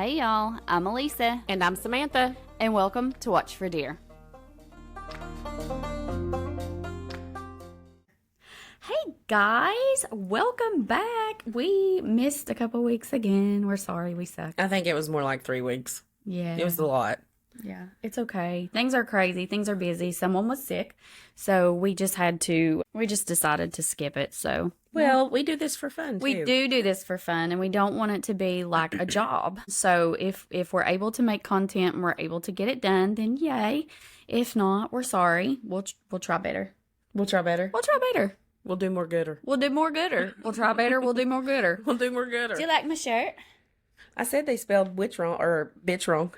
Hey y'all, I'm Elisa. And I'm Samantha. And welcome to Watch for Deer. Hey guys, welcome back. We missed a couple weeks again. We're sorry, we suck. I think it was more like 3 weeks. Yeah. It was a lot. Yeah, it's okay. Things are crazy. Things are busy. Someone was sick. So we just decided to skip it. So, well, we do this for fun, too. We do this for fun, and we don't want it to be like a job. So if we're able to make content and we're able to get it done, then yay. If not, we're sorry. We'll try better. We'll try better. We'll try better. We'll do more gooder. We'll do more gooder. We'll try better. We'll do more gooder. We'll do more gooder. Do you like my shirt? I said they spelled witch wrong, or bitch wrong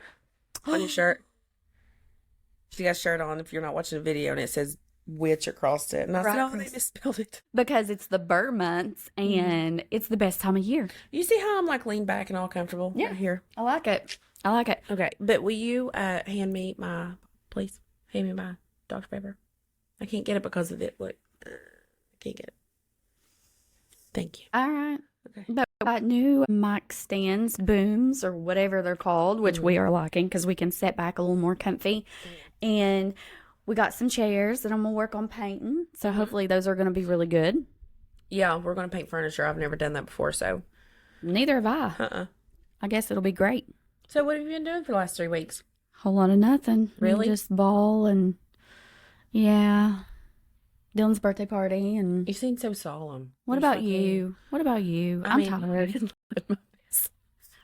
on your shirt. She got a shirt on if you're not watching the video, and it says witch across it. And I said, oh, they misspelled it. Because it's the burr months, and it's the best time of year. You see how I'm like leaned back and all comfortable right here? I like it. I like it. Okay, but will you hand me my Dr. Pepper? I can't get it because of it. Look, I can't get it. Thank you. All right. Okay. But we got new mic stands, booms, or whatever they're called, which we are liking because we can sit back a little more comfy. And we got some chairs that I'm going to work on painting. So hopefully those are going to be really good. Yeah, we're going to paint furniture. I've never done that before, so. Neither have I. I guess it'll be great. So what have you been doing for the last 3 weeks? Whole lot of nothing. Really? Just ball and, yeah. Dylan's birthday party and... You seem so solemn. What about you? What about you? I'm tired.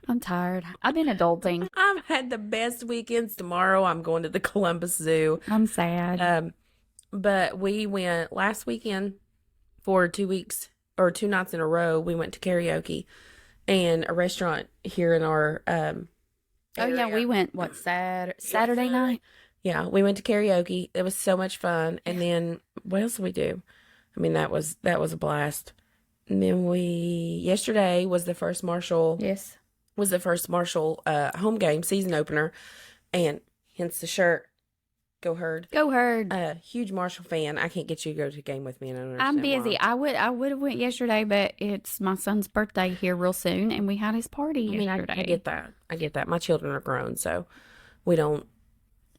I'm tired. I've been adulting. I've had the best weekends. Tomorrow I'm going to the Columbus Zoo. I'm sad. But we went last weekend for 2 weeks or 2 nights in a row. We went to karaoke and a restaurant here in our area. Yeah, we went Saturday night? Yeah, we went to karaoke. It was so much fun. And then what else did we do? I mean, that was a blast. And then yesterday was the first Marshall. Yes. Was the first Marshall home game season opener, and hence the shirt. Go Herd. Go Herd. Huge Marshall fan. I can't get you to go to a game with me. And I don't I'm understand busy. why. I would have went yesterday, but it's my son's birthday here real soon, and we had his party yesterday. I get that. I get that. My children are grown, so we don't.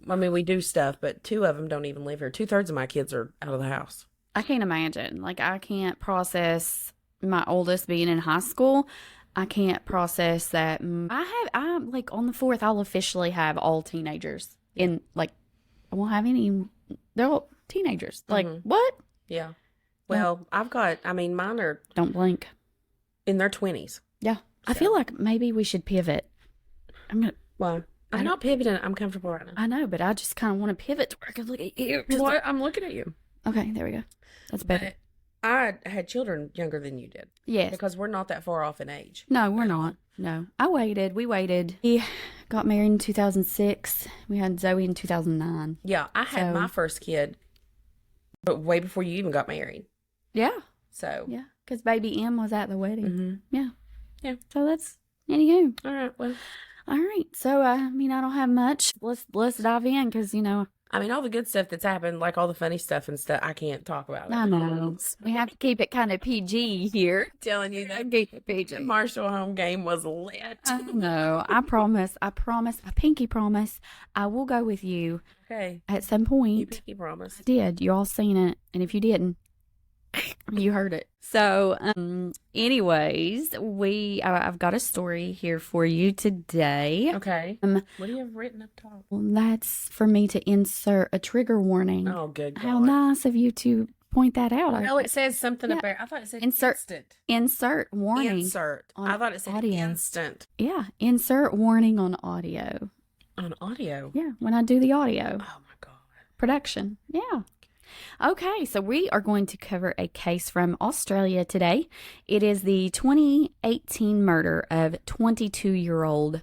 I mean, we do stuff, but 2 of them don't even live here. 2/3 of my kids are out of the house. I can't imagine. Like, I can't process my oldest being in high school. I can't process that. I'm like on the 4th, I'll officially have all teenagers in, like, I won't have any, they're all teenagers. Like, what? Yeah. Well, mine are. Don't blink. In their 20s. Yeah. So. I feel like maybe we should pivot. Why? I'm not pivoting. I'm comfortable right now. I know, but I just kind of want to pivot to where I can look at you. I'm looking at you. Okay, there we go. That's better. I had children younger than you did. Yes. Because we're not that far off in age. No, we're not. No. We waited. He got married in 2006. We had Zoe in 2009. Yeah, I had my first kid, but way before you even got married. Yeah. So. Yeah, because baby M was at the wedding. Mm-hmm. Yeah. Yeah. So that's, anywho. All right, well. All right. So, I don't have much. Let's dive in because, all the good stuff that's happened, like all the funny stuff and stuff, I can't talk about it. I know. We have to keep it kind of PG here. I'm telling you that keep it PG. The Marshall home game was lit. I know. I promise, I pinky promise, I will go with you. Okay. At some point. You pinky promise. I did. You all seen it. And if you didn't, you heard it. So, anyways, I've got a story here for you today. Okay. What do you have written up top? Well, that's for me to insert a trigger warning. Oh, good God. How nice of you to point that out. Well, it says something about, I thought it said instant. Insert warning. Insert. I thought it said audio. instant. Yeah. Insert warning on audio. On audio? Yeah. When I do the audio. Oh, my God. Production. Yeah. Okay, so we are going to cover a case from Australia today. It is the 2018 murder of 22-year-old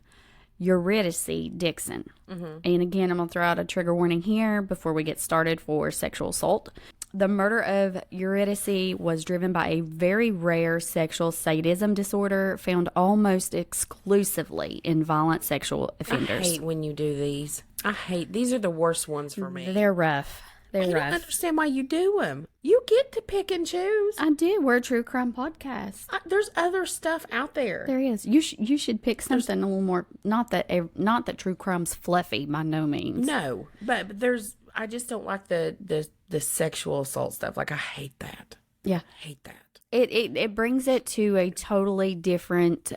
Eurydice Dixon. And again, I'm going to throw out a trigger warning here before we get started for sexual assault. The murder of Eurydice was driven by a very rare sexual sadism disorder found almost exclusively in violent sexual offenders. I hate when you do these. These are the worst ones for me. They're rough. They're I rough. don't understand why you do them. You get to pick and choose. I do. We're a true crime podcast. There's other stuff out there. There is. You should pick something a little more. Not that true crime's fluffy by no means. No, but there's. I just don't like the sexual assault stuff. Like I hate that. Yeah, I hate that. It brings it to a totally different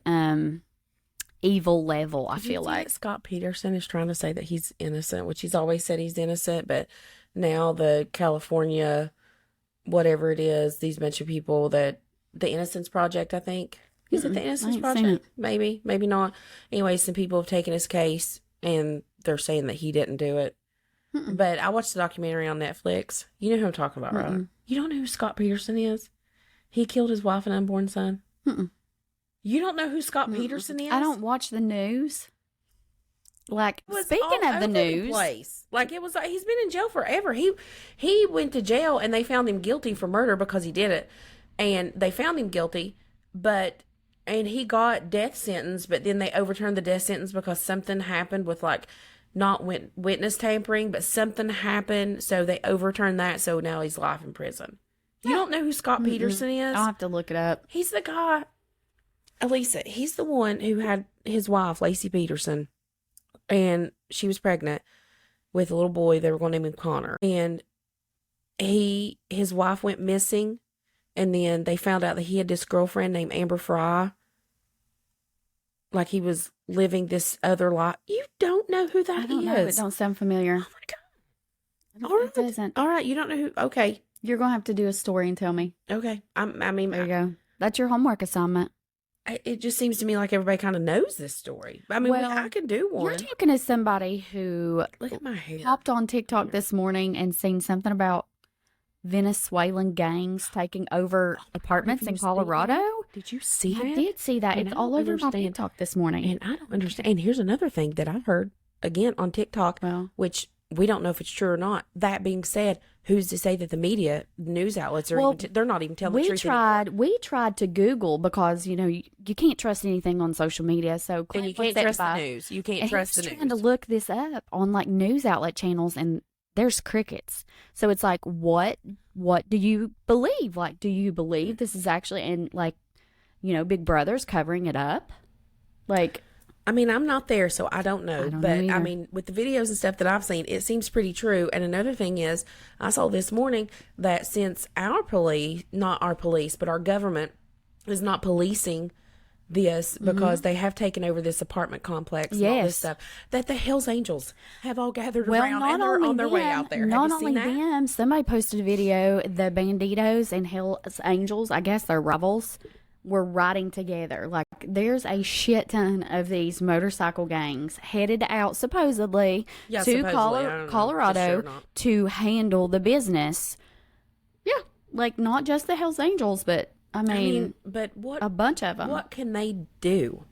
evil level. I feel like Scott Peterson is trying to say that he's innocent, which he's always said he's innocent, but now the California, whatever it is, these bunch of people that the Innocence Project, I think. Is it the Innocence Project? Maybe, maybe not. Anyway, some people have taken his case and they're saying that he didn't do it. But I watched the documentary on Netflix. You know who I'm talking about, right? You don't know who Scott Peterson is? He killed his wife and unborn son. You don't know who Scott Peterson is? I don't watch the news. Like, speaking of the news, like it was like he's been in jail forever. He went to jail and they found him guilty for murder because he did it, and they found him guilty, and he got death sentence, but then they overturned the death sentence because something happened with like not witness tampering, but something happened, so they overturned that. So now he's life in prison. You don't know who Scott Peterson is? I'll have to look it up. He's the guy, Elisa. He's the one who had his wife, Lacey Peterson. And she was pregnant with a little boy. They were going to name him Connor. And his wife went missing. And then they found out that he had this girlfriend named Amber Fry. Like he was living this other life. You don't know who that is. I don't know. It don't sound familiar. Oh my God. It doesn't. All right. You don't know who. Okay. You're going to have to do a story and tell me. Okay. I mean, there you go. That's your homework assignment. It just seems to me like everybody kind of knows this story. I mean, I can do one. You're talking to somebody who Look at my hair. Hopped on TikTok this morning and seen something about Venezuelan gangs taking over apartments in Colorado. Did you see that? I did see that. And it's all over my TikTok this morning. And I don't understand. And here's another thing that I heard, again, on TikTok, which we don't know if it's true or not. That being said, who's to say that the media, news outlets, are they're not even telling the truth anymore. We tried to Google because, you can't trust anything on social media. So and you can't trust the news. You can't trust the news. Trying to look this up on like news outlet channels, and there's crickets. So it's like, what do you believe? Like, do you believe this is actually, and like, Big Brother's covering it up? Like, I mean, I'm not there, so I don't know. But know I mean, with the videos and stuff that I've seen, it seems pretty true. And another thing is, I saw this morning that since our police, not our police, but our government is not policing this because they have taken over this apartment complex and all this stuff, that the Hells Angels have all gathered around and they're on their way out there. Not only them, somebody posted a video, the Banditos and Hells Angels, I guess they're rivals, were riding together. Like, there's a shit ton of these motorcycle gangs headed out supposedly to Colorado to handle the business. Yeah, like not just the Hells Angels, but I mean but what a bunch of them. What can they do?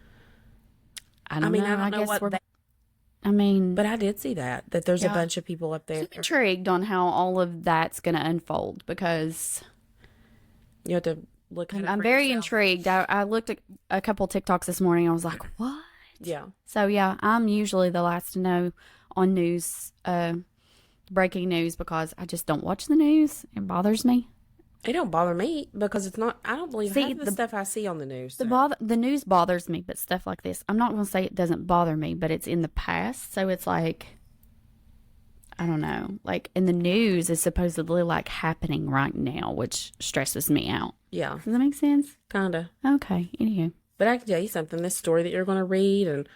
I don't know. I don't know what. But I did see that there's a bunch of people up there. I'm intrigued on how all of that's going to unfold because you have to. I'm very intrigued. I looked at a couple TikToks this morning. I was like, what? Yeah. So, yeah, I'm usually the last to know on news, breaking news, because I just don't watch the news. It bothers me. It don't bother me because it's not, I don't believe half the stuff I see on the news. So. The news bothers me, but stuff like this, I'm not going to say it doesn't bother me, but it's in the past. So it's like, I don't know, like in the news is supposedly like happening right now, which stresses me out. Yeah. Does that make sense? Kinda. Okay. Anywho. But I can tell you something, this story that you're going to read, and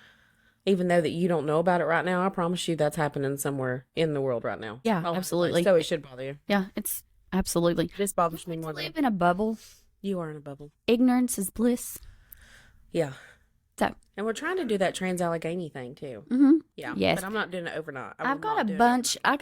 even though that you don't know about it right now, I promise you that's happening somewhere in the world right now. Yeah, absolutely. So it should bother you. Yeah, it's absolutely. This bothers me more than. Live in a bubble. You are in a bubble. Ignorance is bliss. Yeah. So. And we're trying to do that trans-Allegheny thing too. Mm-hmm. Yeah. Yes. But I'm not doing it overnight. I got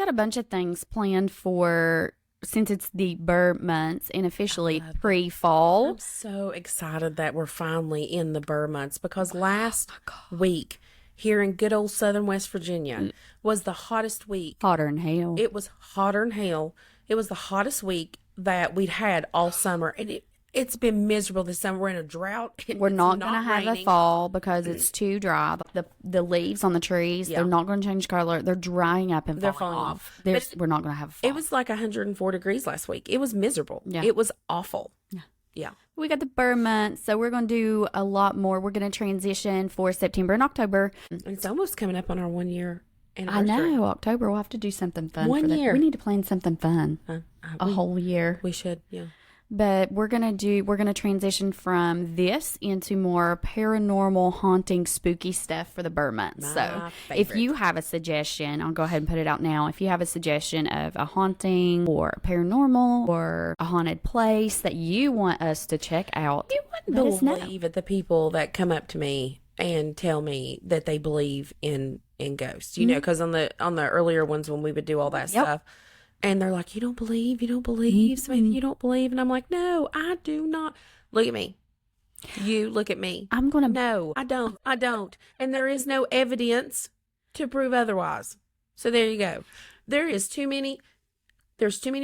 a bunch of things planned for, since it's the Burr months and officially pre-fall. I'm so excited that we're finally in the Burr months because last week here in good old southern West Virginia was the hottest week. Hotter than hell. It was hotter than hell. It was the hottest week that we'd had all summer. And It's been miserable this summer. We're in a drought. We're It's not going to have a raining. fall because it's too dry. The leaves on the trees, Yeah. they're not going to change color. They're drying up and They're falling falling off. But We're not going to have a fall. It was like 104 degrees last week. It was miserable. Yeah. It was awful. Yeah. Yeah. We got the burr month, so we're going to do a lot more. We're going to transition for September and October. It's almost coming up on our 1 year I anniversary. know, October, we'll have to do something fun 1 for that. year. We need to plan something fun. A whole year. We should, yeah. But we're going to transition from this into more paranormal, haunting, spooky stuff for the burr month. So if you have a suggestion, I'll go ahead and put it out now. If you have a suggestion of a haunting or paranormal or a haunted place that you want us to check out, You let us know. wouldn't believe it, the people that come up to me and tell me that they believe in ghosts. You know, because on the earlier ones when we would do all that stuff, and they're like, you don't believe, Samantha, you don't believe. And I'm like, no, I do not. Look at me. You look at me. I'm going to... No, I don't. And there is no evidence to prove otherwise. So there you go. There's too many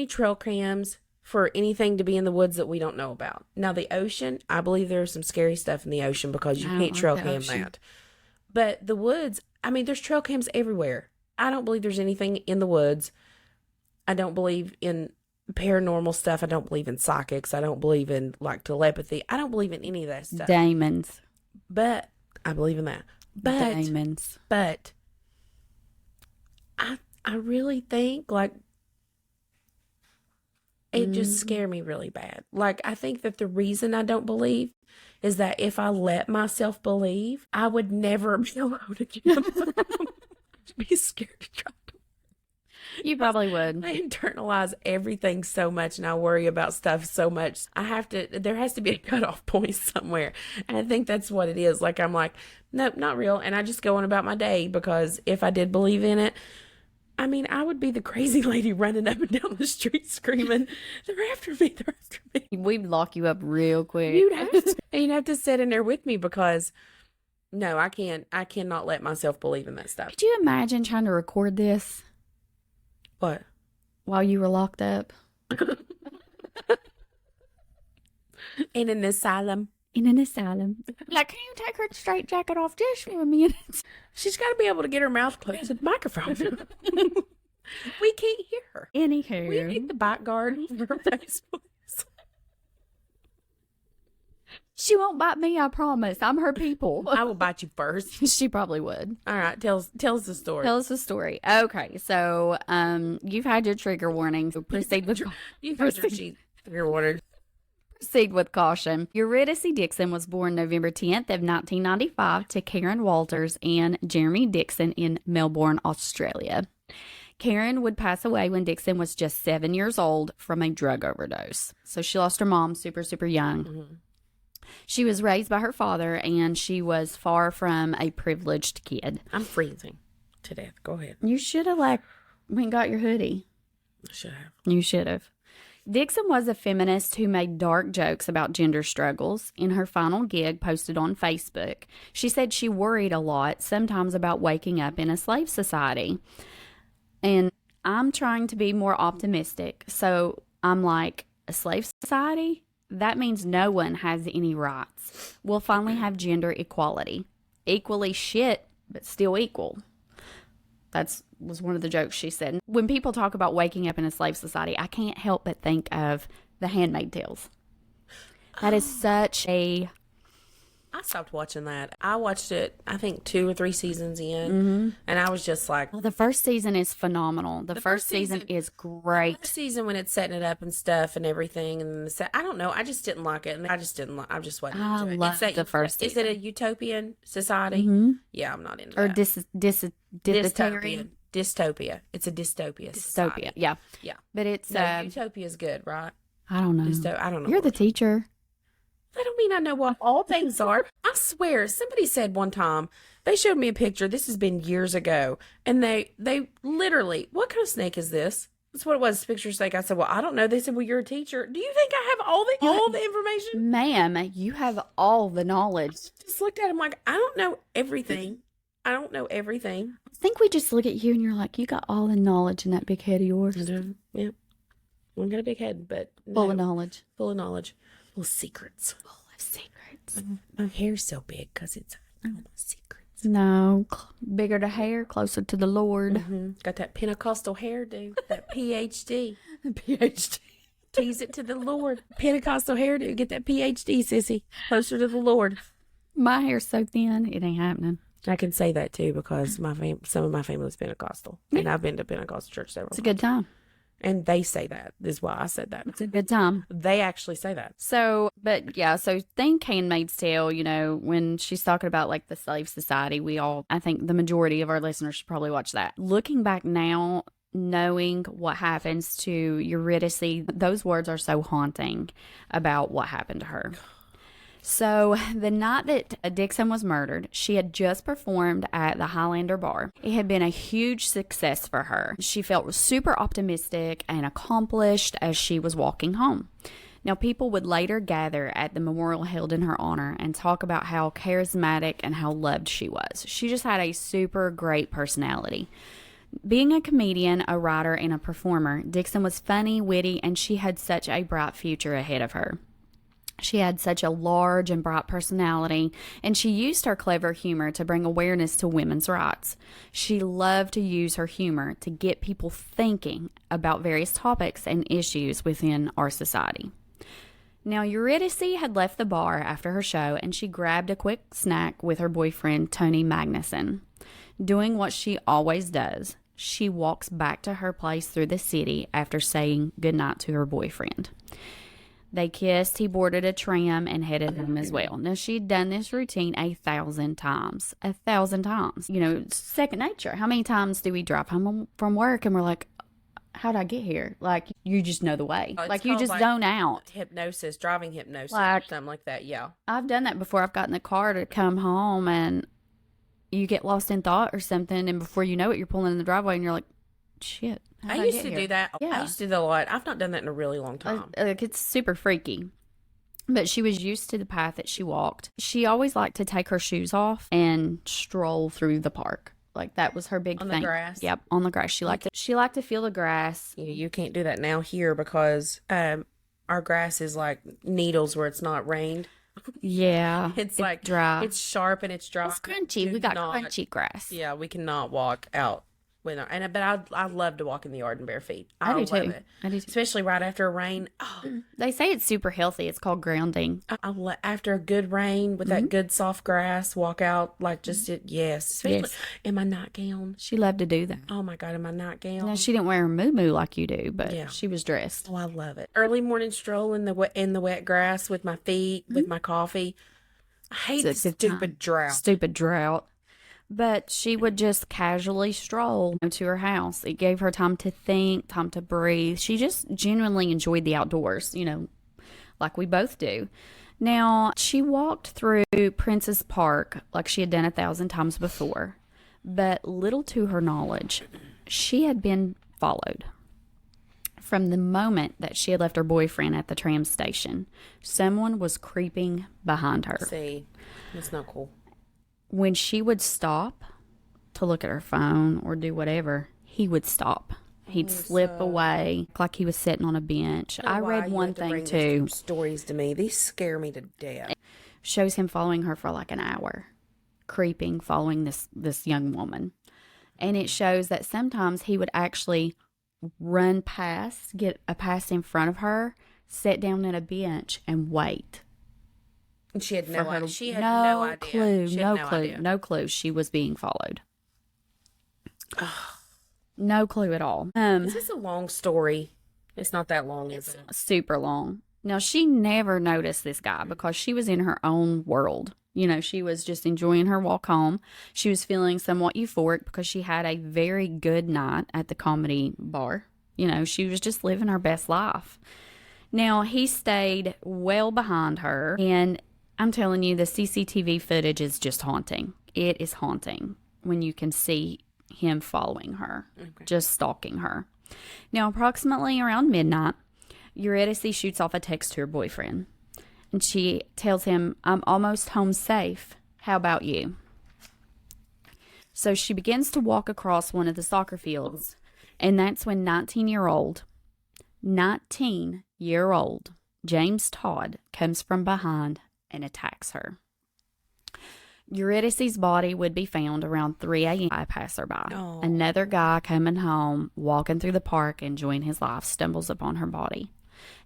trail cams for anything to be in the woods that we don't know about. Now the ocean, I believe there's some scary stuff in the ocean because you can't trail cam that. But the woods, I mean, there's trail cams everywhere. I don't believe there's anything in the woods. I don't believe in paranormal stuff. I don't believe in psychics. I don't believe in like telepathy. I don't believe in any of that stuff. Demons. But I believe in that. But Demons. But I really think like it just scared me really bad. Like I think that the reason I don't believe is that if I let myself believe, I would never be alone again. I'd be scared to try. You probably would. I internalize everything so much and I worry about stuff so much. There has to be a cutoff point somewhere. And I think that's what it is. Like, I'm like, nope, not real. And I just go on about my day because if I did believe in it, I mean, I would be the crazy lady running up and down the street screaming, they're after me. We'd lock you up real quick. You'd have to sit in there with me because no, I cannot let myself believe in that stuff. Could you imagine trying to record this? What? While you were locked up? In an asylum. In an asylum. Like, can you take her straight jacket off just for a minute? She's got to be able to get her mouth close to the microphone. We can't hear her. Anywho. We need the bite guard for her face. She won't bite me, I promise. I'm her people. I will bite you first. She probably would. All right, tell us the story. Tell us the story. Okay, so you've had your trigger warning. So proceed with trigger warning. Proceed with caution. Eurydice Dixon was born November 10th of 1995 to Karen Walters and Jeremy Dixon in Melbourne, Australia. Karen would pass away when Dixon was just 7 years old from a drug overdose. So she lost her mom super, super young. Mm-hmm. She was raised by her father, and she was far from a privileged kid. I'm freezing to death. Go ahead. You should have, went and got your hoodie. I should have. You should have. Dixon was a feminist who made dark jokes about gender struggles. In her final gig posted on Facebook, she said she worried a lot, sometimes about waking up in a slave society. And I'm trying to be more optimistic. So I'm like, a slave society? That means no one has any rights. We'll finally have gender equality. Equally shit, but still equal. That was one of the jokes she said. When people talk about waking up in a slave society, I can't help but think of The Handmaid's Tales. That is such a... I stopped watching that. I watched it, I think, 2 or 3 seasons in, and I was just like... Well, the first season is phenomenal. The first season is great. The season when it's setting it up and stuff and everything, and I don't know, I just didn't like it, and I just wasn't into it. Love the first season. Is it a utopian society? Mm-hmm. Yeah, I'm not into that. Or dystopia. Dystopia. It's a dystopia. Dystopia, yeah. Yeah. But it's... utopia is good, right? I don't know. I don't know. You're the teacher. That don't mean I know what all things are. I swear, somebody said one time, they showed me a picture, this has been years ago, and they literally, what kind of snake is this? That's what it was, picture snake. I said, well, I don't know. They said, well, you're a teacher. Do you think I have all the information? Ma'am, you have all the knowledge. Just looked at him like, I don't know everything. I don't know everything. I think we just look at you and you're like, you got all the knowledge in that big head of yours. Yeah. I got a big head, but full of knowledge. Full of knowledge. Little secrets. Full of secrets. My hair's so big because it's all my secrets. No, bigger the hair, closer to the Lord. Got that Pentecostal hairdo, that PhD. PhD. Tease it to the Lord. Pentecostal hairdo. Get that PhD, sissy. Closer to the Lord. My hair's so thin, it ain't happening. I can say that too because some of my family is Pentecostal, and I've been to Pentecostal church several It's a times. good time. And they say that. This is why I said that. It's a good time. They actually say that. So, but yeah, so think Handmaid's Tale, you know, when she's talking about like the slave society, I think the majority of our listeners should probably watch that. Looking back now, knowing what happens to Eurydice, those words are so haunting about what happened to her. So, the night that Dixon was murdered, she had just performed at the Highlander Bar. It had been a huge success for her. She felt super optimistic and accomplished as she was walking home. Now, people would later gather at the memorial held in her honor and talk about how charismatic and how loved she was. She just had a super great personality. Being a comedian, a writer, and a performer, Dixon was funny, witty, and she had such a bright future ahead of her. She had such a large and bright personality, and she used her clever humor to bring awareness to women's rights. She loved to use her humor to get people thinking about various topics and issues within our society. Now, Eurydice had left the bar after her show, and she grabbed a quick snack with her boyfriend, Tony Magnuson. Doing what she always does, she walks back to her place through the city after saying goodnight to her boyfriend. They kissed, he boarded a tram, and headed home as well. Now, she'd done this routine 1,000 times. 1,000 times. You know, it's second nature. How many times do we drive home from work and we're like, how'd I get here? Like, you just know the way. It's like, you called, just like, zone out. Hypnosis, driving hypnosis, Like- or something like that. Yeah. I've done that before. I've gotten in the car to come home and you get lost in thought or something, and before you know it, you're pulling in the driveway and you're like, shit. I used to do that. Yeah. I used to do that a lot. I've not done that in a really long time. Like, it's super freaky. But she was used to the path that she walked. She always liked to take her shoes off and stroll through the park. Like, that was her big On the thing. grass? Yep, on the grass. She liked to feel the grass. Yeah, you can't do that now here because our grass is like needles where it's not rained. Yeah, It's like dry. It's sharp and it's dry. It's crunchy. Do We got not- crunchy grass. Yeah, we cannot walk out but I love to walk in the yard in bare feet. I do love too. it. I do too. Especially right after a rain. Oh, They say it's super healthy. It's called grounding. after a good rain with that good soft grass, walk out like just it. Yes, especially Yes. in my nightgown. She loved to do that. Oh my God, in my nightgown. Now, she didn't wear her moo-moo like you do, but Yeah. she was dressed. Oh, I love it. Early morning stroll in the wet grass with my feet, with my coffee. I hate It's a the good time. stupid drought. Stupid drought. But she would just casually stroll to her house. It gave her time to think, time to breathe. She just genuinely enjoyed the outdoors, you know, like we both do. Now, she walked through Princess Park like she had done 1,000 times before. But little to her knowledge, she had been followed. From the moment that she had left her boyfriend at the tram station, someone was creeping behind her. See, that's not cool. When she would stop to look at her phone or do whatever, he would stop. He'd slip away like he was sitting on a bench. I read one thing too. Stories to me. These scare me to death. Shows him following her for like an hour, creeping, following this young woman. And it shows that sometimes he would actually run past, get a pass in front of her, sit down at a bench and wait. And she had for no her idea. to- She had no no idea. clue, She had no no clue, idea. no clue she was being followed. No clue at all. This is a long story. It's not that long, is it? Super long. Now, she never noticed this guy because she was in her own world. You know, she was just enjoying her walk home. She was feeling somewhat euphoric because she had a very good night at the comedy bar. You know, she was just living her best life. Now, he stayed well behind her, and I'm telling you, the CCTV footage is just haunting. It is haunting when you can see him following her, just stalking her. Now, approximately around midnight, Eurydice shoots off a text to her boyfriend, and she tells him, "I'm almost home safe. How about you?" So she begins to walk across one of the soccer fields, and that's when 19-year-old James Todd comes from behind and attacks her. Eurydice's body would be found around 3 a.m. by a passerby. Oh. Another guy coming home, walking through the park, enjoying his life, stumbles upon her body.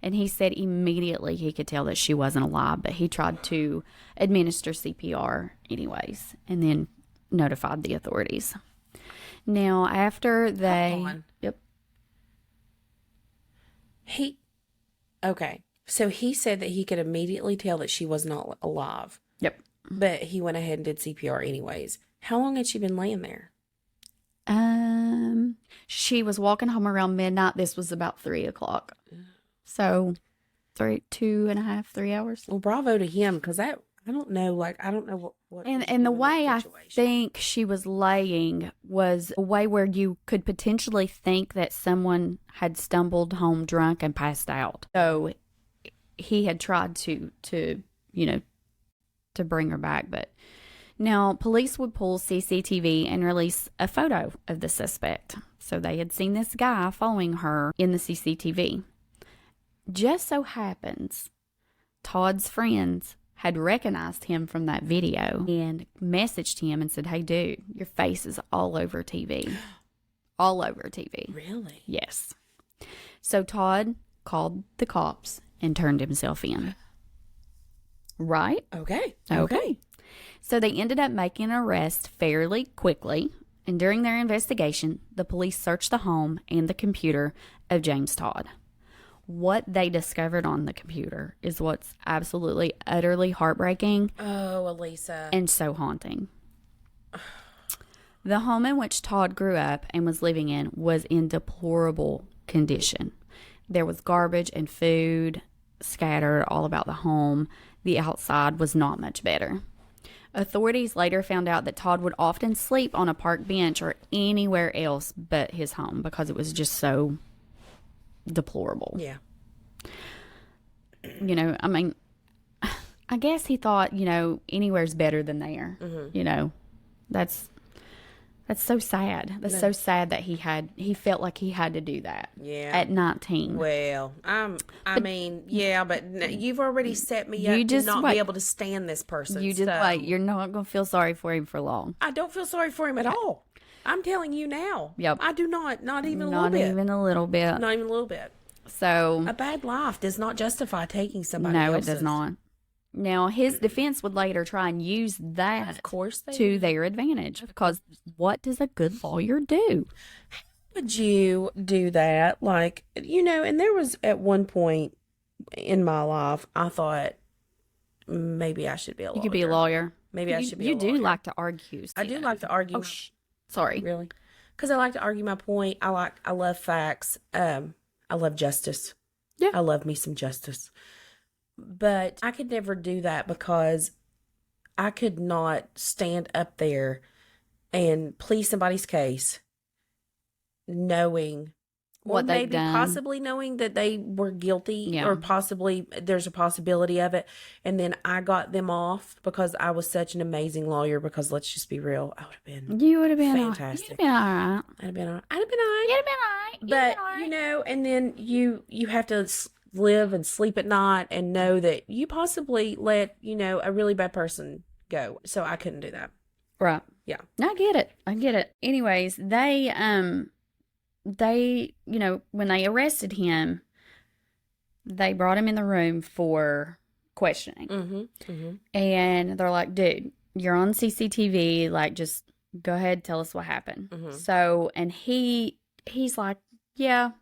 And he said immediately he could tell that she wasn't alive, but he tried to administer CPR anyways, and then notified the authorities. Now, after they... Hold on. Yep. Okay. So he said that he could immediately tell that she was not alive. Yep. But he went ahead and did CPR anyways. How long had she been laying there? She was walking home around midnight. This was about 3 o'clock. So 2.5, 3 hours. Well, bravo to him, because I don't know, I don't know what And the way I think she was laying was a way where you could potentially think that someone had stumbled home drunk and passed out. So he had tried to bring her back. But now police would pull CCTV and release a photo of the suspect. So they had seen this guy following her in the CCTV. Just so happens, Todd's friends had recognized him from that video and messaged him and said, "Hey, dude, your face is all over TV." All over TV. Really? Yes. So Todd called the cops and turned himself in. Right? Okay. So they ended up making an arrest fairly quickly. And during their investigation, the police searched the home and the computer of James Todd. What they discovered on the computer is what's absolutely, utterly heartbreaking. Oh, Elisa. And so haunting. The home in which Todd grew up and was living in was in deplorable condition. There was garbage and food scattered all about the home. The outside was not much better. Authorities later found out that Todd would often sleep on a park bench or anywhere else but his home because it was just so deplorable. Yeah. I guess he thought, anywhere's better than there. Mm-hmm. That's so sad. That's so sad that he felt like he had to do that. Yeah. At 19. Well, but you've already set me up to not be able to stand this person. You just wait. You're not going to feel sorry for him for long. I don't feel sorry for him at all. I'm telling you now. Yep. I do not even a little Not bit. even a little bit. Not even a little bit. So A bad life does not justify taking somebody no, else's. it does not. Now, his defense would later try and use that Of course they to their advantage, because what does a good lawyer do? would you do that? And there was at one point in my life, I thought maybe I should be a lawyer. You could be a lawyer. Maybe I should be a You lawyer. do like to argue. I do like to argue. Oh, sorry. Really? Because I like to argue my point. I love facts. I love justice. Yeah. I love me some justice. But I could never do that because I could not stand up there and plead somebody's case knowing What they've done. possibly knowing that they were guilty, Yeah. or possibly there's a possibility of it, and then I got them off because I was such an amazing lawyer. Because let's just be real, I would have been You would have been fantastic. You'd have been all right. I'd have been all right. You'd have been all right. You'd have But been all right. and then you have to live and sleep at night and know that you possibly let a really bad person go. So I couldn't do that. Right. Yeah. I get it. Anyways, they when they arrested him, they brought him in the room for questioning. Mm-hmm. Mm-hmm. And they're like, "Dude, you're on CCTV. Like, just go ahead, tell us what happened." Mm-hmm. So, and he's like, "Yeah,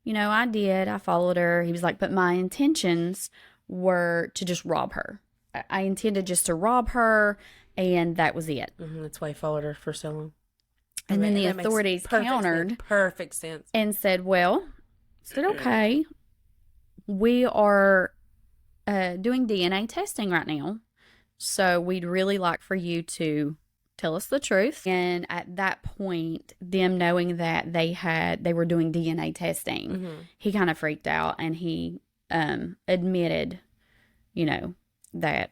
I did. I followed her." He was like, "But my intentions were to just rob her. I intended just to rob her, and that was it." Mm-hmm. That's why he followed her for so long. And then the that makes authorities countered perfect sense. and said, okay, we are doing DNA testing right now. So we'd really like for you to tell us the truth. And at that point, them knowing that they were doing DNA testing, Mm-hmm. he kind of freaked out, and he admitted, that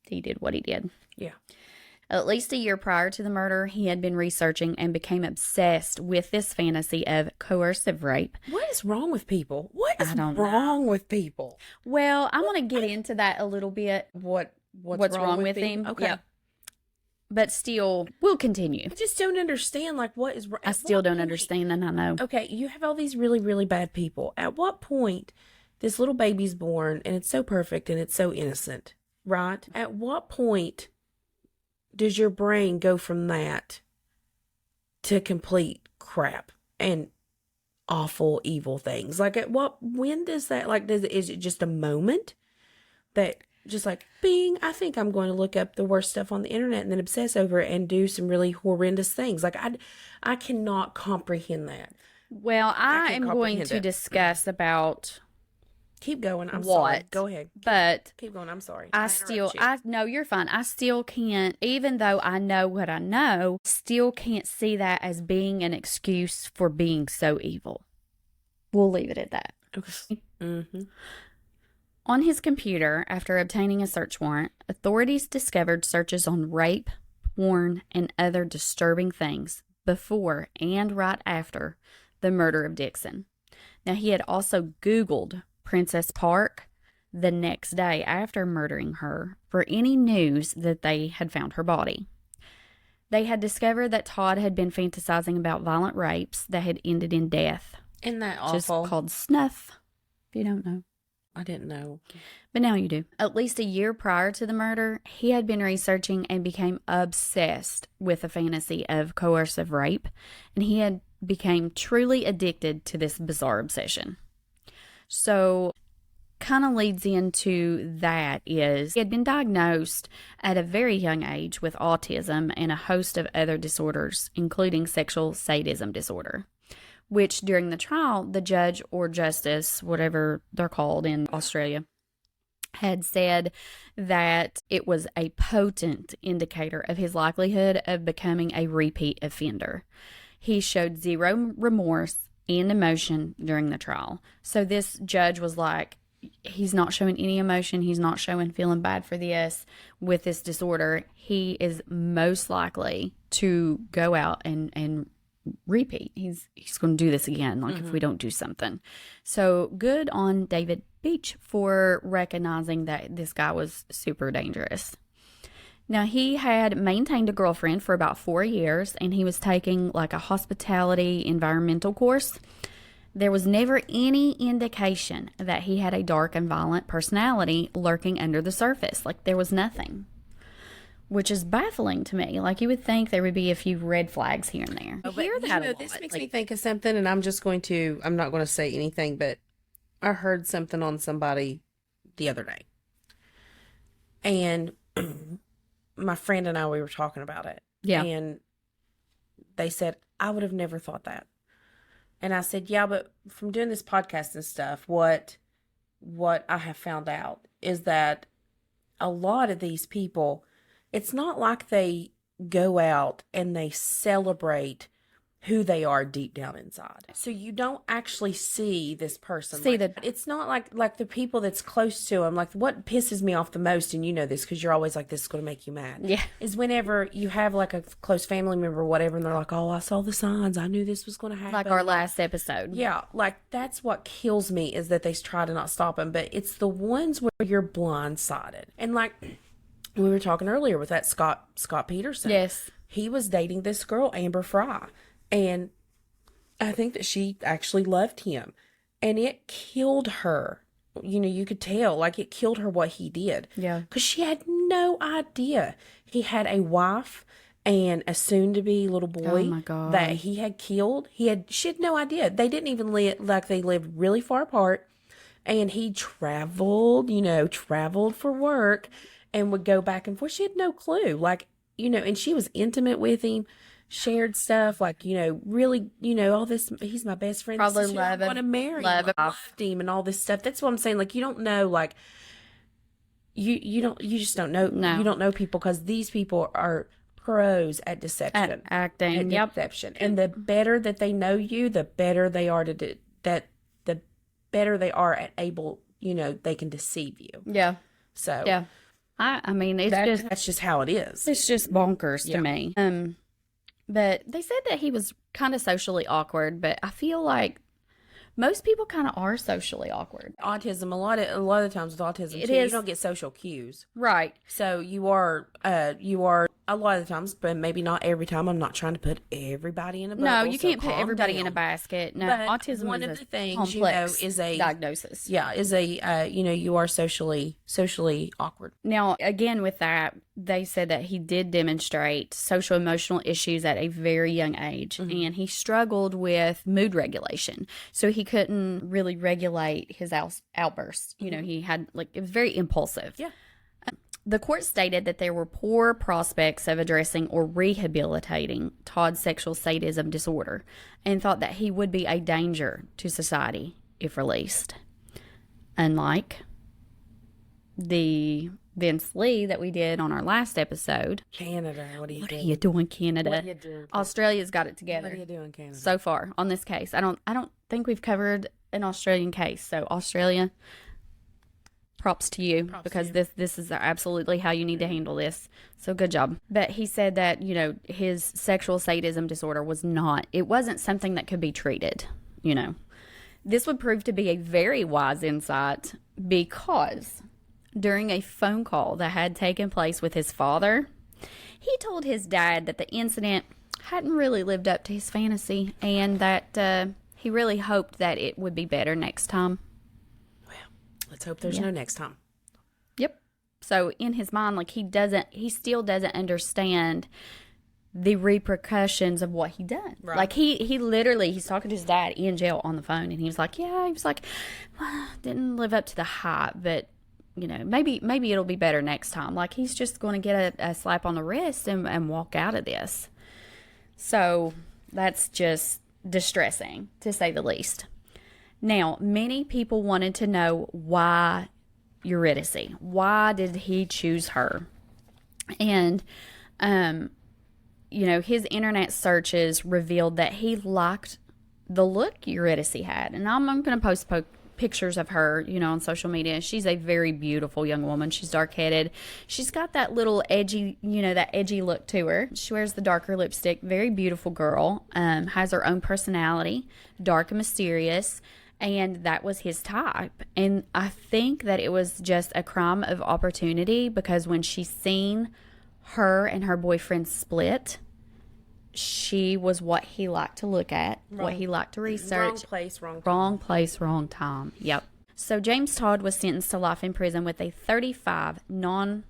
he did what he did. Yeah. At least a year prior to the murder, he had been researching and became obsessed with this fantasy of coercive rape. What is wrong with people? What is I don't know. wrong with people? Well, I want to get into that a little bit. What's wrong with him? Okay. Yeah. But still, we'll continue. I just don't understand, like, what is... I still don't understand, and I know. Okay, you have all these really, really bad people. At what point this little baby's born, and it's so perfect, and it's so innocent, right? At what point does your brain go from that to complete crap and awful, evil things? Like, when does that, like, is it just a moment that... just like, bing, I think I'm going to look up the worst stuff on the internet and then obsess over it and do some really horrendous things. Like, I cannot comprehend that. Well, I am going to discuss about... Keep going. I'm sorry. Go ahead. But... Keep going. I'm sorry. No, you're fine. I still can't, even though I know what I know, still can't see that as being an excuse for being so evil. We'll leave it at that. Okay. Mm-hmm. On his computer, after obtaining a search warrant, authorities discovered searches on rape, porn, and other disturbing things before and right after the murder of Dixon. Now, he had also Googled Princess Park the next day after murdering her for any news that they had found her body. They had discovered that Todd had been fantasizing about violent rapes that had ended in death. Isn't that awful? Just called snuff, if you don't know. I didn't know. But now you do. At least a year prior to the murder, he had been researching and became obsessed with the fantasy of coercive rape, and he had became truly addicted to this bizarre obsession. So, kind of leads into that is he had been diagnosed at a very young age with autism and a host of other disorders, including sexual sadism disorder, which during the trial, the judge or justice, whatever they're called in Australia, had said that it was a potent indicator of his likelihood of becoming a repeat offender. He showed zero remorse and emotion during the trial. So this judge was like, he's not showing any emotion. He's not showing feeling bad for this with this disorder. He is most likely to go out and repeat. He's going to do this again, like if we don't do something. So good on David Beach for recognizing that this guy was super dangerous. Now, he had maintained a girlfriend for about 4 years, and he was taking like a hospitality environmental course. There was never any indication that he had a dark and violent personality lurking under the surface. Like, there was nothing, which is baffling to me. Like, you would think there would be a few red flags here and there. I hear that a lot. This makes me think of something, and I'm not going to say anything, but I heard something on somebody the other day. And my friend and I, we were talking about it. Yeah. And they said, I would have never thought that. And I said, yeah, but from doing this podcast and stuff, what I have found out is that a lot of these people, it's not like they go out and they celebrate who they are deep down inside. So you don't actually see this person. It's not like the people that's close to them. Like, what pisses me off the most, and you know this because you're always like, this is going to make you mad. Yeah. Is whenever you have like a close family member or whatever, and they're like, oh, I saw the signs. I knew this was going to happen. Like our last episode. Yeah. Like, that's what kills me is that they try to not stop them. But it's the ones where you're blindsided. And like we were talking earlier with that Scott Peterson. Yes. He was dating this girl, Amber Fry. And I think that she actually loved him. And it killed her. You know, you could tell, like, it killed her what he did. Yeah. Because she had no idea. He had a wife and a soon-to-be little boy Oh my God. that he had killed. She had no idea. They didn't even live, like, they lived really far apart. And he traveled for work and would go back and forth. She had no clue. Like, you know, and she was intimate with him. Shared stuff, like, you know, really, you know, all this, he's my best friend. Probably I want to marry him. I loved him and all this stuff. That's what I'm saying. Like, you don't know, like, you just don't know. No. You don't know people because these people are pros at deception. At acting. At deception. And the better that they know you, the better they are the better they are at able, you know, they can deceive you. Yeah. So, Yeah. I mean, That's just how it is. it's just bonkers to Yeah. me. But they said that he was kind of socially awkward, but I feel like most people kind of are socially awkward. Autism, a lot of times with autism It too, is. you don't get social cues. Right. So you are a lot of the times, but maybe not every time. I'm not trying to put everybody in a bubble. No, you so can't put calm everybody in a down. basket. No, But autism one is of a the things, complex is a diagnosis. you are socially awkward. Now, again, with that, they said that he did demonstrate social emotional issues at a very young age, and he struggled with mood regulation. So he couldn't really regulate his outbursts. You know, he had, like, it was very impulsive. Yeah. The court stated that there were poor prospects of addressing or rehabilitating Todd's sexual sadism disorder and thought that he would be a danger to society if released. Unlike the Vince Lee that we did on our last episode. Canada, what are you What are doing? you doing, Canada? What are you doing? Australia's got it together. What are you doing, Canada? So far on this case. I don't think we've covered an Australian case. So Australia, props to you, because this is absolutely how you need to handle this. So good job. But he said that, you know, his sexual sadism disorder wasn't something that could be treated, you know. This would prove to be a very wise insight because during a phone call that had taken place with his father, he told his dad that the incident hadn't really lived up to his fantasy and that he really hoped that it would be better next time. Let's hope there's no next time. Yep. So in his mind, like, he still doesn't understand the repercussions of what he done. Right. Like he's talking to his dad in jail on the phone, and he was like, well, didn't live up to the hype, but you know, maybe it'll be better next time. Like, he's just going to get a slap on the wrist and walk out of this. So that's just distressing, to say the least. Now, many people wanted to know why Eurydice. Why did he choose her? And, you know, his internet searches revealed that he liked the look Eurydice had. And I'm going to post pictures of her, you know, on social media. She's a very beautiful young woman. She's dark-headed. She's got that little edgy, you know, that edgy look to her. She wears the darker lipstick. Very beautiful girl. Has her own personality. Dark and mysterious. And that was his type. And I think that it was just a crime of opportunity, because when she seen her and her boyfriend split, she was what he liked to look at, what he liked to research. Wrong place, wrong time. Wrong place, wrong time. Yep. So James Todd was sentenced to life in prison with a 35 non-year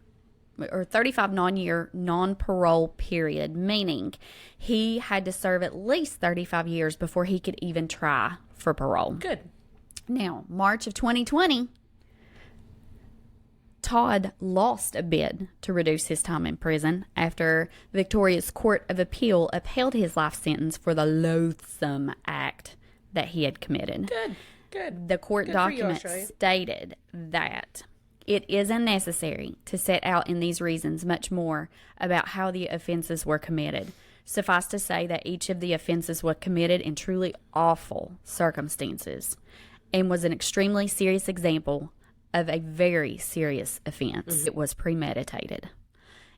non-parole period, meaning he had to serve at least 35 years before he could even try for parole. Good. Now, March of 2020, Todd lost a bid to reduce his time in prison after Victoria's Court of Appeal upheld his life sentence for the loathsome act that he had committed. Good. The court Good for you, document Australia. stated that it is unnecessary to set out in these reasons much more about how the offenses were committed. Suffice to say that each of the offenses was committed in truly awful circumstances and was an extremely serious example of a very serious offense. It was premeditated.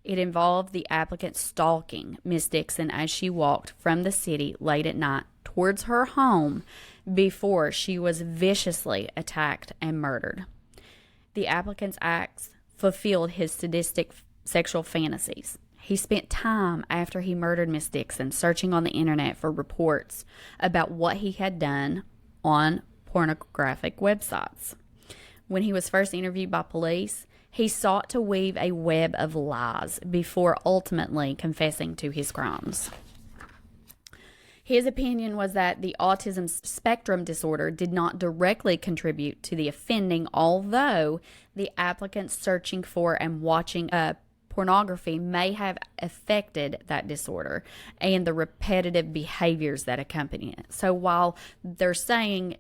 It involved the applicant stalking Miss Dixon as she walked from the city late at night towards her home before she was viciously attacked and murdered. The applicant's acts fulfilled his sadistic sexual fantasies. He spent time after he murdered Miss Dixon searching on the internet for reports about what he had done on pornographic websites. When he was first interviewed by police, he sought to weave a web of lies before ultimately confessing to his crimes. His opinion was that the autism spectrum disorder did not directly contribute to the offending, although the applicant searching for and watching pornography may have affected that disorder and the repetitive behaviors that accompany it. So while they're saying,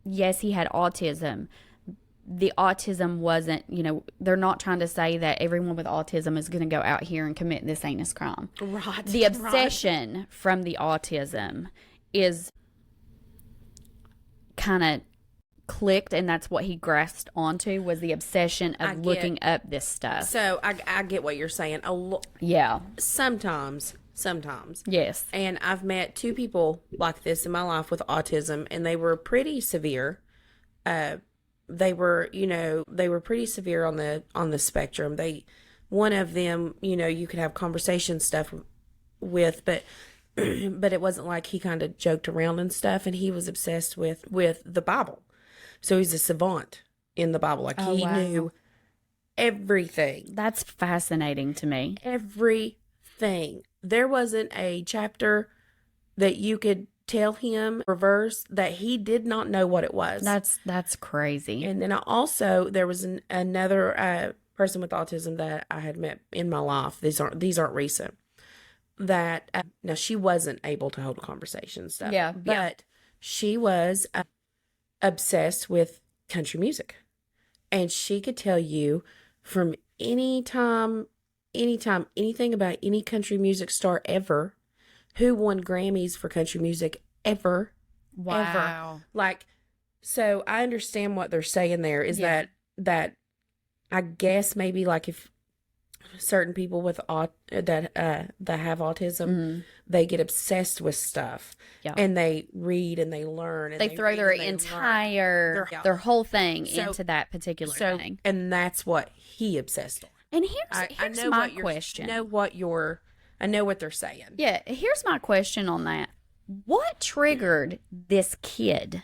yes, he had autism, the autism wasn't, you know, they're not trying to say that everyone with autism is going to go out here and commit this heinous crime. Right. The obsession from the autism is kind of clicked, and that's what he grasped onto, was the obsession I of get- looking up this stuff. So I get what you're saying. Yeah. Sometimes. Yes. And I've met two people like this in my life with autism, and they were pretty severe. They were pretty severe on the spectrum. One of them, you could have conversation stuff with, but but it wasn't like he kind of joked around and stuff. And he was obsessed with the Bible, so he's a savant in the Bible. Like he knew everything. That's fascinating to me. Everything. There wasn't a chapter that you could tell him reverse that he did not know what it was. That's crazy. And then there was another person with autism that I had met in my life. These aren't recent. That now she wasn't able to hold a conversation and stuff. Yeah, but she was obsessed with country music, and she could tell you from anything about any country music star ever, who won Grammys for country music ever. Wow. Like, so I understand what they're saying there is that I guess maybe like if certain people with that have autism, they get obsessed with stuff, and they read and they learn, and they throw their entire their whole thing into that particular thing, and that's what he obsessed on. And here's my question. I know what they're saying. Yeah, here's my question on that. What triggered this kid?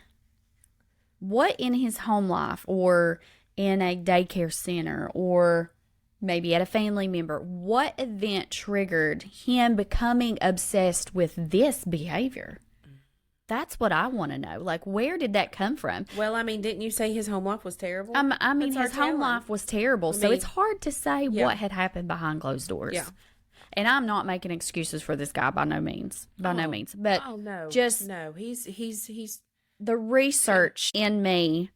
What in his home life or in a daycare center or maybe at a family member, what event triggered him becoming obsessed with this behavior? That's what I want to know. Like, where did that come from? Well, I mean, didn't you say his home life was terrible? I mean, his home life was terrible. So it's hard to say what had happened behind closed doors. Yeah. And I'm not making excuses for this guy by no means. But no. Just no. He's the research in me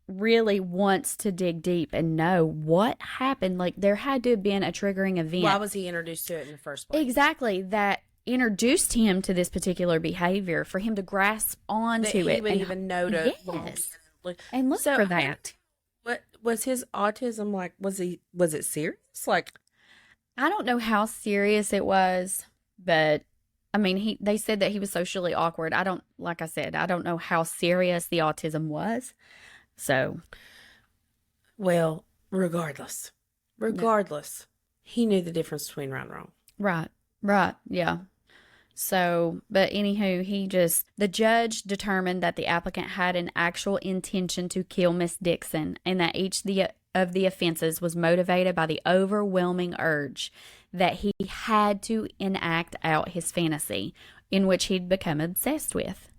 really wants to dig deep and know what happened. Like, there had to have been a triggering event. Why was he introduced to it in the first place? Exactly. That introduced him to this particular behavior for him to grasp onto it. He would even know to. Yes. And look for that. What was his autism like? Was it serious? Like, I don't know how serious it was, but I mean, they said that he was socially awkward. Like I said, I don't know how serious the autism was. So, well, regardless, he knew the difference between right and wrong. Right, yeah. So, but anywho, the judge determined that the applicant had an actual intention to kill Miss Dixon, and that each of the offenses was motivated by the overwhelming urge that he had to enact out his fantasy, in which he'd become obsessed with.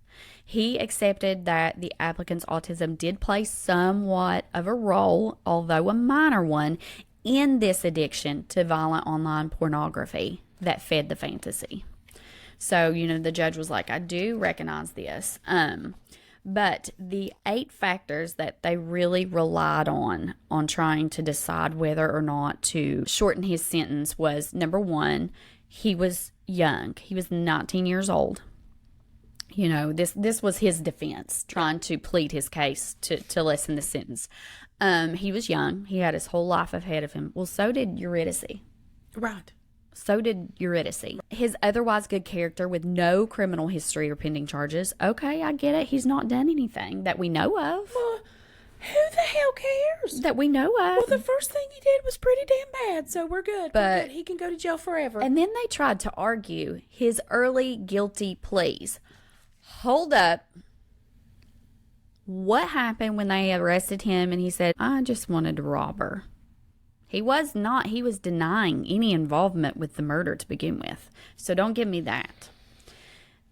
He accepted that the applicant's autism did play somewhat of a role, although a minor one, in this addiction to violent online pornography that fed the fantasy. So, the judge was like, I do recognize this. But the 8 factors that they really relied on trying to decide whether or not to shorten his sentence was, number 1, he was young. He was 19 years old. This was his defense, trying to plead his case to lessen the sentence. He was young. He had his whole life ahead of him. Well, so did Eurydice. Right. So did Eurydice. His otherwise good character with no criminal history or pending charges. Okay, I get it. He's not done anything that we know of. Well, who the hell cares? That we know of. Well, the first thing he did was pretty damn bad, so we're good. But he can go to jail forever. And then they tried to argue his early guilty pleas. Hold up. What happened when they arrested him and he said, I just wanted to rob her? He was denying any involvement with the murder to begin with. So don't give me that.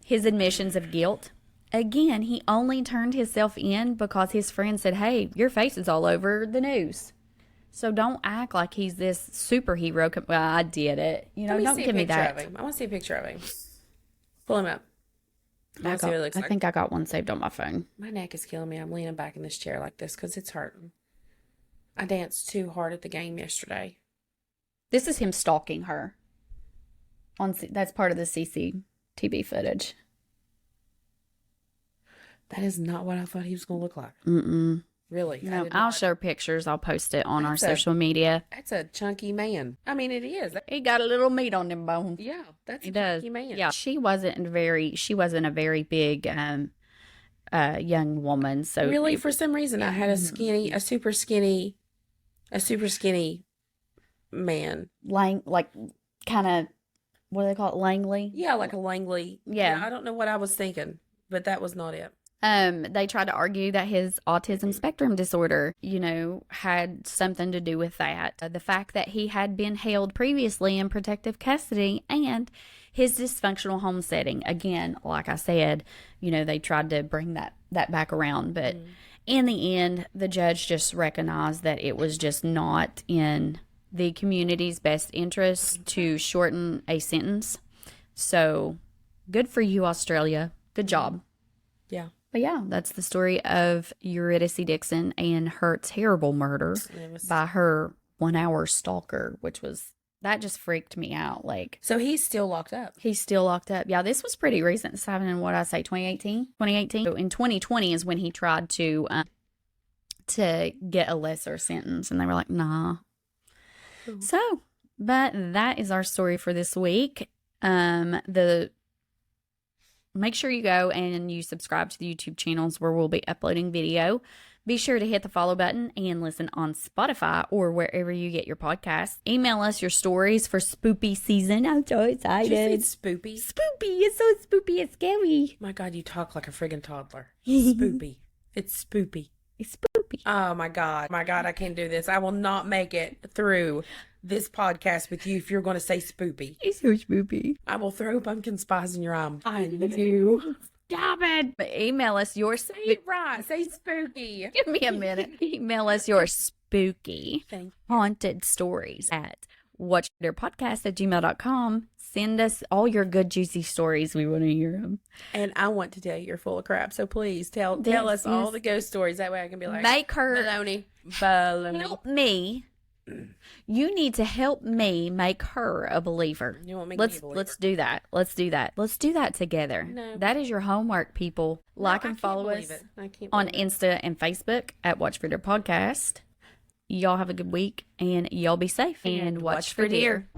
His admissions of guilt. Again, he only turned himself in because his friend said, hey, your face is all over the news. So don't act like he's this superhero. Well, I did it. Don't give me that. I want to see a picture of him. Pull him up. I think I got one saved on my phone. My neck is killing me. I'm leaning back in this chair like this because it's hurting. I danced too hard at the game yesterday. This is him stalking her. That's part of the CCTV footage. That is not what I thought he was going to look like. Mm-mm. Really? No, I'll show pictures. I'll post it on our social media. That's a chunky man. I mean, it is. He got a little meat on them bones. Yeah, that's He a does. chunky man. Yeah, she wasn't a very big young woman. So really, for some reason, I had a super skinny man. Like kind of, what do they call it? Langley? Yeah, like a Langley. Yeah. I don't know what I was thinking, but that was not it. They tried to argue that his autism spectrum disorder, had something to do with that. The fact that he had been held previously in protective custody and his dysfunctional home setting. Again, like I said, they tried to bring that back around. But in the end, the judge just recognized that it was just not in the community's best interest to shorten a sentence. So good for you, Australia. Good job. Yeah. But yeah, that's the story of Eurydice Dixon and her terrible murder by her 1 hour stalker, that just freaked me out. So he's still locked up. He's still locked up. Yeah, this was pretty recent. It's happened in 2018? 2018. So in 2020 is when he tried to get a lesser sentence, and they were like, nah. Ooh. So, but that is our story for this week. Make sure you go and you subscribe to the YouTube channels where we'll be uploading video. Be sure to hit the follow button and listen on Spotify or wherever you get your podcasts. Email us your stories for spoopy season. I'm so excited. Did you say spoopy? Spoopy. It's so spoopy. It's scary. My God, you talk like a friggin' toddler. Spoopy. It's spoopy. It's spoopy. Oh, my God. My God, I can't do this. I will not make it through this podcast with you if you're going to say spoopy. It's so spoopy. I will throw pumpkin spice in your eye. I knew. Stop it. But email us your... Say it right. Say spooky. Give me a minute. Email us your spooky haunted stories at watchfitterpodcast@gmail.com. Send us all your good, juicy stories. We want to hear them. And I want to tell you you're full of crap. So please tell us all the ghost stories. That way I can be like, make her baloney. Help me. You need to help me make her a believer. You want me to be a believer? Let's do that. Let's do that together. No. That is your homework, people. Like and follow us on Insta and Facebook at Watch for Deer Podcast. Y'all have a good week and y'all be safe and watch for deer.